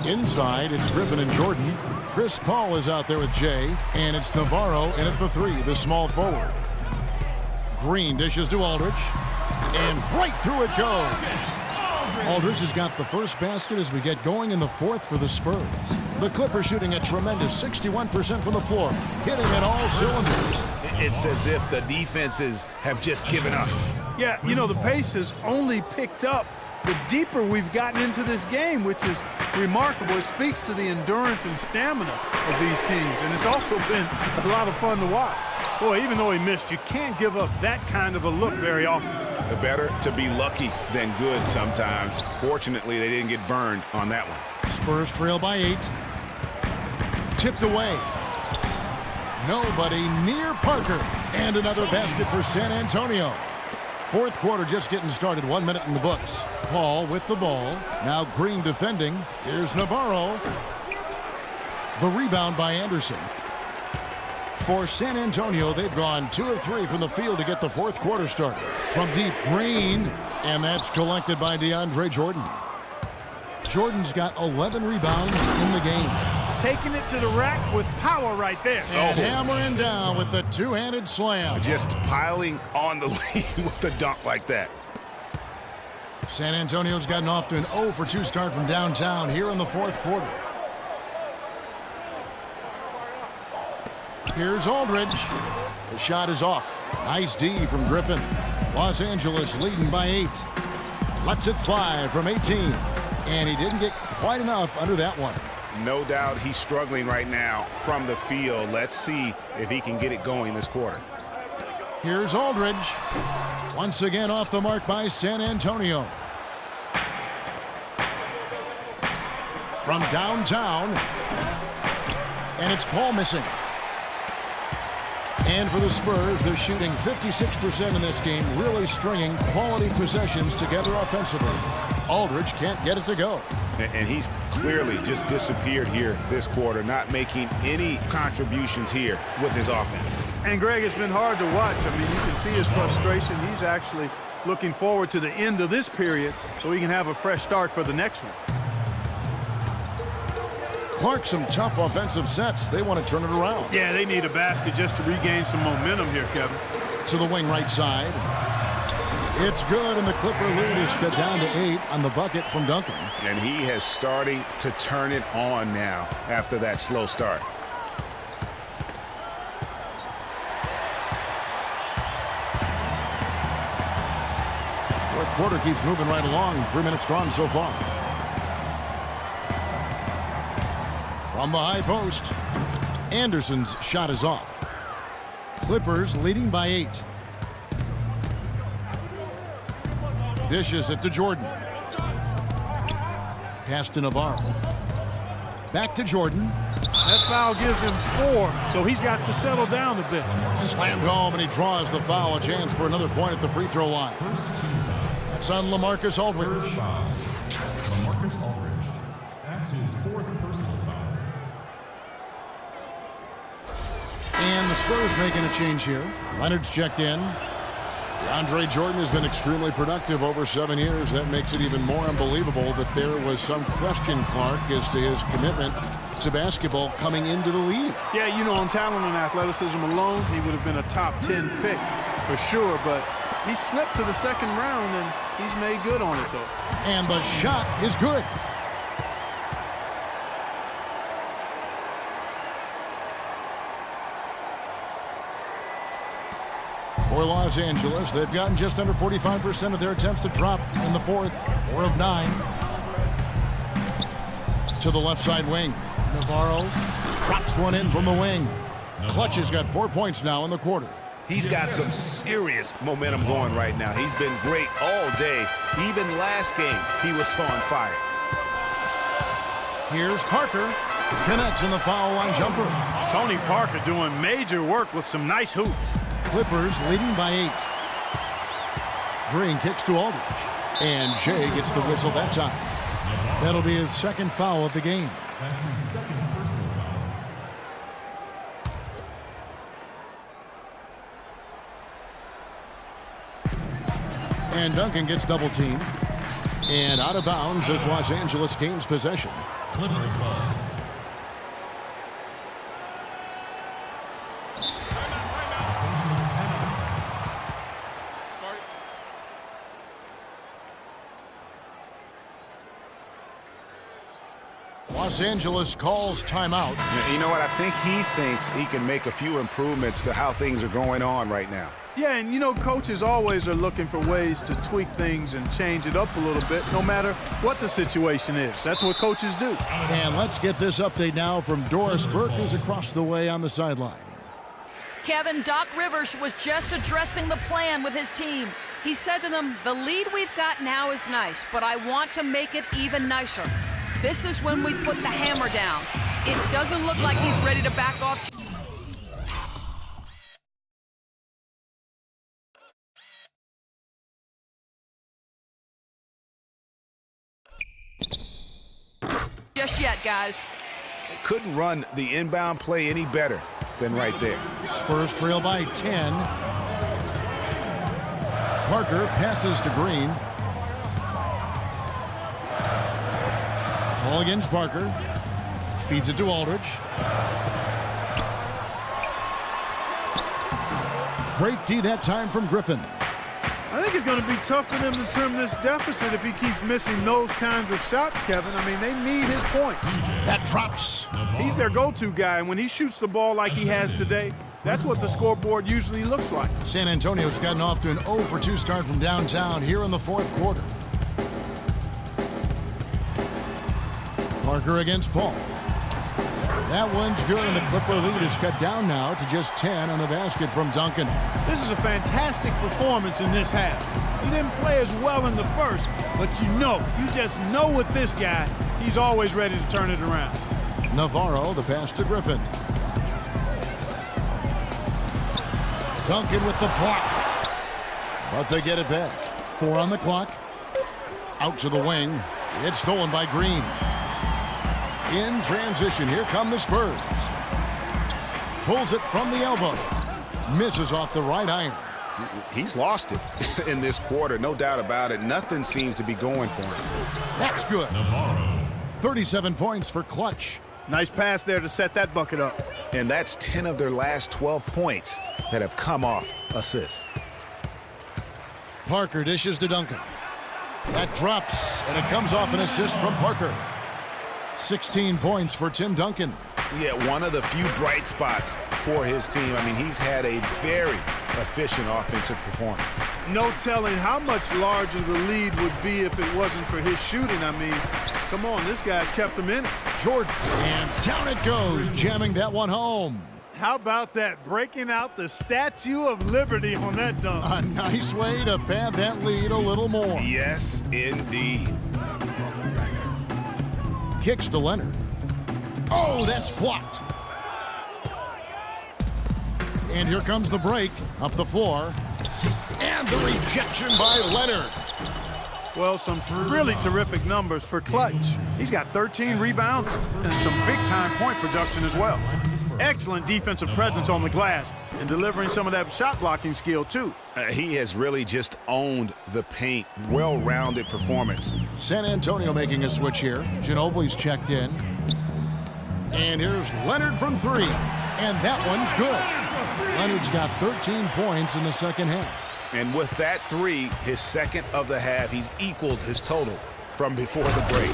Inside, it's Griffin and Jordan. Chris Paul is out there with Jay, and it's Navarro in at the 3, the small forward. Green dishes to Aldridge, and right through it goes. Aldridge has got the first basket as we get going in the 4th for the Spurs. The Clippers shooting a tremendous 61% from the floor, hitting at all cylinders. It's as if the defenses have just given up. Yeah, you know, the pace has only picked up the deeper we've gotten into this game, which is remarkable. It speaks to the endurance and stamina of these teams, and it's also been a lot of fun to watch. Boy, even though he missed, you can't give up that kind of a look very often. Better to be lucky than good sometimes. Fortunately, they didn't get burned on that one. Spurs trail by 8. Tipped away. Nobody near Parker. And another basket for San Antonio. 4th quarter just getting started. 1 minute in the books. Paul with the ball. Now Green defending. Here's Navarro. The rebound by Anderson. For San Antonio, they've gone 2 of 3 from the field to get the 4th quarter started. From deep, Green, and that's collected by DeAndre Jordan. Jordan's got 11 rebounds in the game. Taking it to the rack with power right there. And hammering down with the two-handed slam. Just piling on the lead with the dunk like that. San Antonio's gotten off to an 0 for 2 start from downtown here in the 4th quarter. Here's Aldridge. The shot is off. Nice D from Griffin. Los Angeles leading by 8. Lets it fly from 18. And he didn't get quite enough under that one. No doubt he's struggling right now from the field. Let's see if he can get it going this quarter. Here's Aldridge. Once again off the mark by San Antonio. From downtown. And it's Paul missing. And for the Spurs, they're shooting 56% in this game, really stringing quality possessions together offensively. Aldridge can't get it to go. And he's clearly just disappeared here this quarter, not making any contributions here with his offense. And, Greg, it's been hard to watch. I mean, you can see his frustration. He's actually looking forward to the end of this period so he can have a fresh start for the next one. Clark, some tough offensive sets. They want to turn it around. Yeah, they need a basket just to regain some momentum here, Kevin. To the wing right side. It's good, and the Clipper lead is cut down to 8 on the bucket from Duncan. And he has starting to turn it on now after that slow start. Fourth quarter keeps moving right along. 3 minutes gone so far. From the high post, Anderson's shot is off. Clippers leading by 8. Dishes it to Jordan. Pass to Navarro. Back to Jordan. That foul gives him 4, so he's got to settle down a bit. Slammed home, and he draws the foul. A chance for another point at the free throw line. That's on LaMarcus Aldridge. LaMarcus Aldridge. That's his 4th personal foul. And the Spurs making a change here. Leonard's checked in. DeAndre Jordan has been extremely productive over 7 years. That makes it even more unbelievable that there was some question, Clark, as to his commitment to basketball coming into the league. Yeah, you know, on talent and athleticism alone, he would have been a top 10 pick for sure, but he slipped to the 2nd round, and he's made good on it, though. And the shot is good. For Los Angeles, they've gotten just under 45% of their attempts to drop in the 4th. 4 of 9. To the left side wing. Navarro drops one in from the wing. Clutch has got 4 points now in the quarter. He's got some serious momentum going right now. He's been great all day. Even last game, he was on fire. Here's Parker. Connects in the foul line jumper. Tony Parker doing major work with some nice hoops. Clippers leading by 8. Green kicks to Aldridge. And Jay gets the whistle that time. That'll be his 2nd foul of the game. That's his 2nd personal foul. And Duncan gets double teamed. And out of bounds as Los Angeles gains possession. Clippers ball. Los Angeles timeout. Los Angeles calls timeout. You know what? I think he thinks he can make a few improvements to how things are going on right now. Yeah, and you know, coaches always are looking for ways to tweak things and change it up a little bit, no matter what the situation is. That's what coaches do. And let's get this update now from Doris Burke, who's across the way on the sideline. Kevin, Doc Rivers was just addressing the plan with his team. He said to them, the lead we've got now is nice, but I want to make it even nicer. This is when we put the hammer down. It doesn't look like he's ready to back off. Just yet, guys. Couldn't run the inbound play any better than right there. Spurs trail by 10. Parker passes to Green. Ball against Parker. Feeds it to Aldridge. Great D that time from Griffin. I think it's going to be tough for them to trim this deficit if he keeps missing those kinds of shots, Kevin. I mean, they need his points. That drops. He's their go-to guy, and when he shoots the ball like he has today, that's what the scoreboard usually looks like. San Antonio's gotten off to an 0 for 2 start from downtown here in the fourth quarter. Parker against Paul. That one's good, and the Clipper lead is cut down now to just 10 on the basket from Duncan. This is a fantastic performance in this half. He didn't play as well in the first, but you just know with this guy, he's always ready to turn it around. Navarro, the pass to Griffin. Duncan with the block. But they get it back. 4 on the clock. Out to the wing. It's stolen by Green. In transition, here come the Spurs. Pulls it from the elbow. Misses off the right iron. He's lost it in this quarter, no doubt about it. Nothing seems to be going for him. That's good. Navarro. 37 points for Clutch. Nice pass there to set that bucket up. And that's 10 of their last 12 points that have come off assists. Parker dishes to Duncan. That drops, and it comes off an assist from Parker. 16 points for Tim Duncan. Yeah, one of the few bright spots for his team. I mean, he's had a very efficient offensive performance. No telling how much larger the lead would be if it wasn't for his shooting. I mean, come on, this guy's kept them in it. Jordan, and down it goes, jamming that one home. How about that? Breaking out the Statue of Liberty on that dunk. A nice way to pad that lead a little more. Yes, indeed. Kicks to Leonard. Oh, that's blocked. And here comes the break. Up the floor. And the rejection by Leonard. Well, some really terrific numbers for Clutch. He's got 13 rebounds and some big-time point production as well. Excellent defensive presence on the glass and delivering some of that shot-blocking skill, too. He has really just owned the paint. Well-rounded performance. San Antonio making a switch here. Ginobili's checked in. And here's Leonard from 3. And that one's good. Leonard's got 13 points in the second half. And with that 3, his second of the half, he's equaled his total from before the break.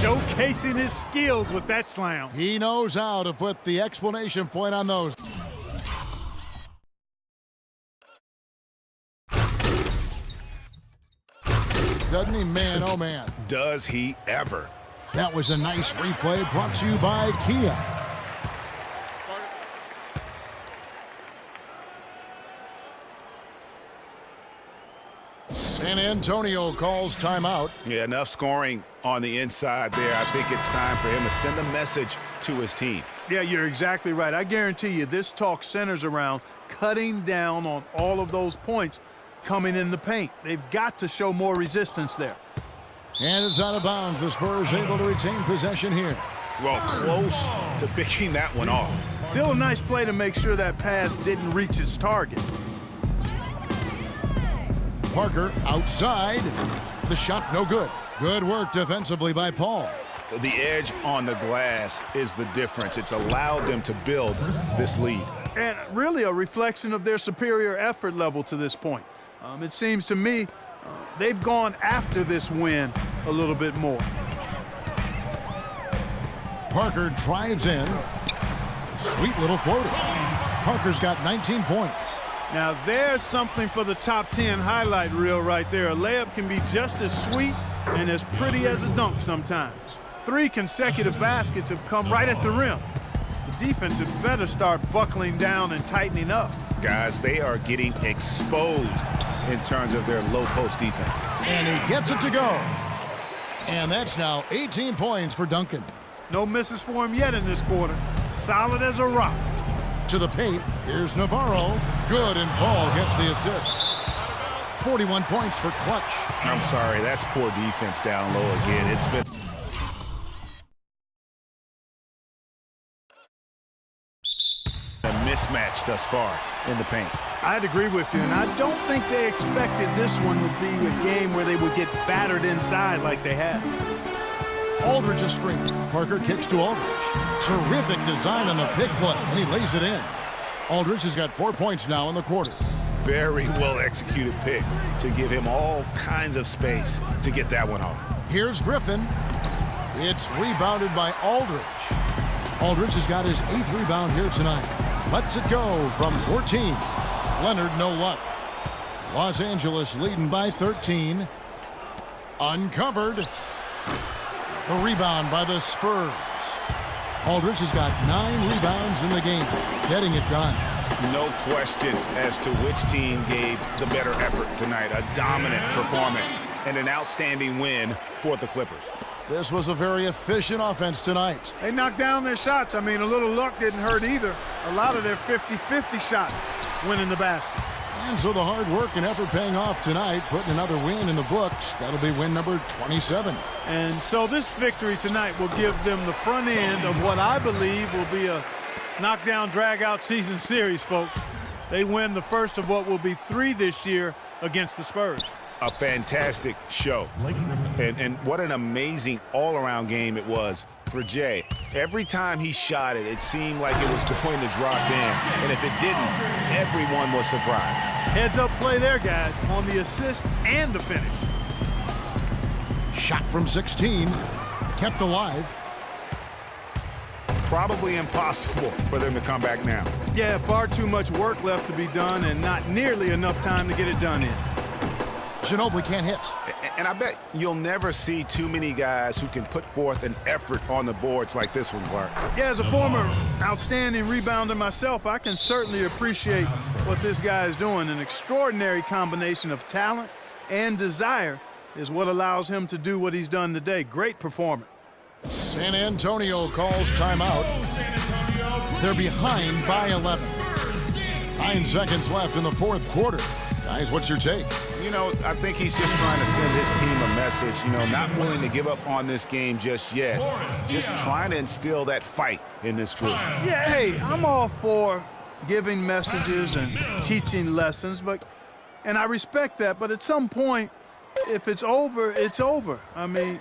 Showcasing his skills with that slam. He knows how to put the exclamation point on those. Doesn't he, man, oh man. Does he ever? That was a nice replay brought to you by Kia. San Antonio calls timeout. Yeah, enough scoring on the inside there. I think it's time for him to send a message to his team. Yeah, you're exactly right. I guarantee you this talk centers around cutting down on all of those points coming in the paint. They've got to show more resistance there. And it's out of bounds. The Spurs able to retain possession here. Well, close to picking that one off. Still a nice play to make sure that pass didn't reach its target. Parker outside. The shot no good. Good work defensively by Paul. The edge on the glass is the difference. It's allowed them to build this lead. And really a reflection of their superior effort level to this point. It seems to me they've gone after this win a little bit more. Parker drives in. Sweet little floater. Parker's got 19 points. Now there's something for the top 10 highlight reel right there. A layup can be just as sweet and as pretty as a dunk sometimes. 3 consecutive baskets have come right at the rim. The defense had better start buckling down and tightening up. Guys, they are getting exposed in terms of their low post defense. And he gets it to go. And that's now 18 points for Duncan. No misses for him yet in this quarter. Solid as a rock. To the paint, here's Navarro. Good, and Paul gets the assist. 41 points for Clutch. I'm sorry, that's poor defense down low again. It's been a mismatch thus far in the paint. I'd agree with you, and I don't think they expected this one would be a game where they would get battered inside like they had. Aldridge is screened. Parker kicks to Aldridge. Terrific design on the pick play, and he lays it in. Aldridge has got 4 points now in the quarter. Very well executed pick to give him all kinds of space to get that one off. Here's Griffin. It's rebounded by Aldridge. Aldridge has got his 8th rebound here tonight. Lets it go from 14. Leonard, no luck. Los Angeles leading by 13. Uncovered. A rebound by the Spurs. Aldridge has got 9 rebounds in the game, getting it done. No question as to which team gave the better effort tonight. A dominant performance and an outstanding win for the Clippers. This was a very efficient offense tonight. They knocked down their shots. I mean, a little luck didn't hurt either. A lot of their 50-50 shots went in the basket. And so the hard work and effort paying off tonight, putting another win in the books. That'll be win number 27. And so this victory tonight will give them the front end of what I believe will be a knockdown, drag-out season series, folks. They win the first of what will be 3 this year against the Spurs. A fantastic show. And what an amazing all-around game it was for Jay. Every time he shot it, it seemed like it was going to drop in. And if it didn't, everyone was surprised. Heads-up play there, guys, on the assist and the finish. Shot from 16, kept alive. Probably impossible for them to come back now. Yeah, far too much work left to be done and not nearly enough time to get it done in. Ginobili can't hit. And I bet you'll never see too many guys who can put forth an effort on the boards like this one, Clark. Yeah, as a former outstanding rebounder myself, I can certainly appreciate what this guy is doing. An extraordinary combination of talent and desire is what allows him to do what he's done today. Great performance. San Antonio calls timeout. They're behind by 11. 9 seconds left in the 4th quarter. Guys, what's your take? You know, I think he's just trying to send his team a message, you know, not willing to give up on this game just yet. Just trying to instill that fight in this group. Yeah, hey, I'm all for giving messages and teaching lessons, and I respect that, but at some point, if it's over, it's over. I mean,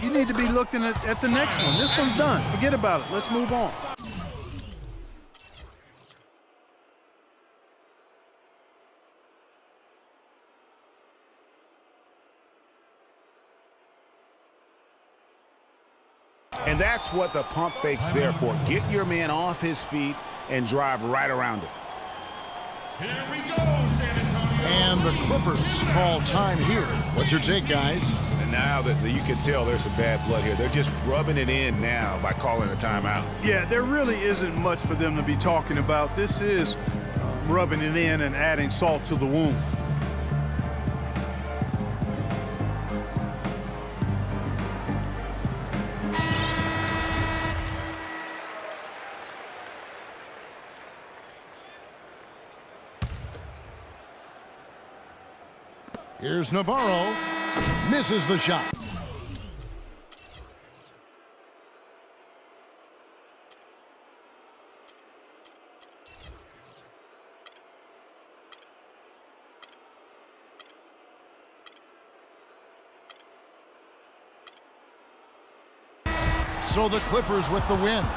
you need to be looking at the next one. This one's done. Forget about it. Let's move on. And that's what the pump fake's there for. Get your man off his feet and drive right around him. Here we go, San Antonio. And the Clippers call time here. What's your take, guys? And now that you can tell there's some bad blood here, they're just rubbing it in now by calling a timeout. Yeah, there really isn't much for them to be talking about. This is rubbing it in and adding salt to the wound. Here's Navarro. Misses the shot. So the Clippers with the win.